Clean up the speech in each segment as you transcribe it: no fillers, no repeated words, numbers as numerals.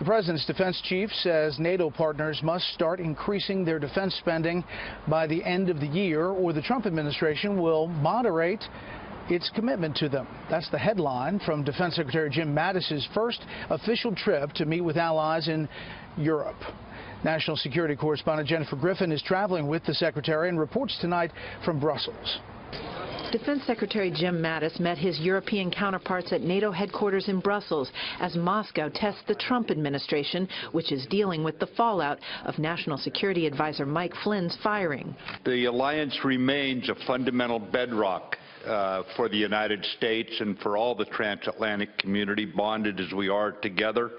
The president's defense chief says NATO partners must start increasing their defense spending by the end of the year, or the Trump administration will moderate its commitment to them. That's the headline from Defense Secretary Jim Mattis' first official trip to meet with allies in Europe. National security correspondent Jennifer Griffin is traveling with the secretary and reports tonight from Brussels. Defense Secretary Jim Mattis met his European counterparts at NATO headquarters in Brussels as Moscow tests the Trump administration, which is dealing with the fallout of National Security Advisor Mike Flynn's firing. The alliance remains a fundamental bedrock for the United States and for all the transatlantic community, bonded as we are together.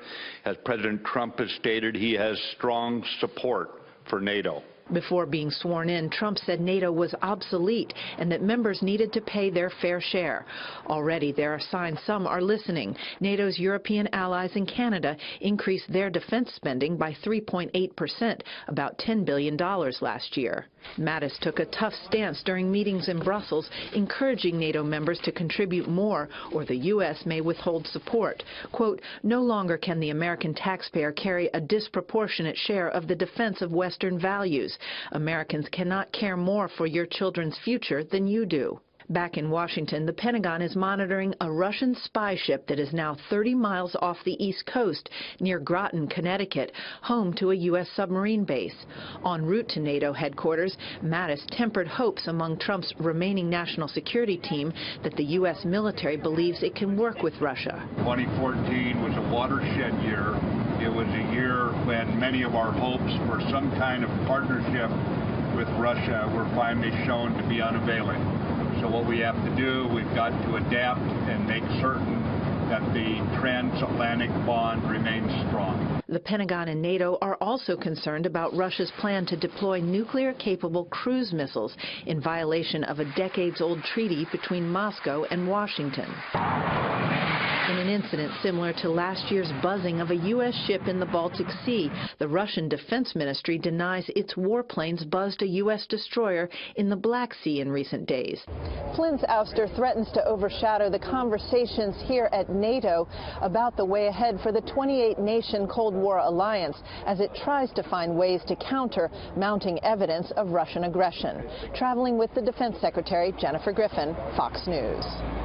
As President Trump has stated, he has strong support for NATO. Before being sworn in, Trump said NATO was obsolete and that members needed to pay their fair share. Already there are signs some are listening. NATO's European allies in Canada increased their defense spending by 3.8%, about $10 billion last year. Mattis took a tough stance during meetings in Brussels, encouraging NATO members to contribute more or the U.S. may withhold support. Quote, "No longer can the American taxpayer carry a disproportionate share of the defense of Western values. Americans cannot care more for your children's future than you do." Back in Washington, the Pentagon is monitoring a Russian spy ship that is now 30 miles off the East Coast near Groton, Connecticut, home to a U.S. submarine base. En route to NATO headquarters, Mattis tempered hopes among Trump's remaining national security team that the U.S. military believes it can work with Russia. 2014 was a watershed year. It was a year when many of our hopes for some kind of partnership with Russia were finally shown to be unavailing. So what we have to do, we've got to adapt and make certain that the transatlantic bond remains strong. The Pentagon and NATO are also concerned about Russia's plan to deploy nuclear-capable cruise missiles in violation of a decades-old treaty between Moscow and Washington. In an incident similar to last year's buzzing of a U.S. ship in the Baltic Sea, the Russian Defense Ministry denies its warplanes buzzed a U.S. destroyer in the Black Sea in recent days. Flynn's ouster threatens to overshadow the conversations here at NATO about the way ahead for the 28-nation Cold War alliance as it tries to find ways to counter mounting evidence of Russian aggression. Traveling with the Defense Secretary, Jennifer Griffin, Fox News.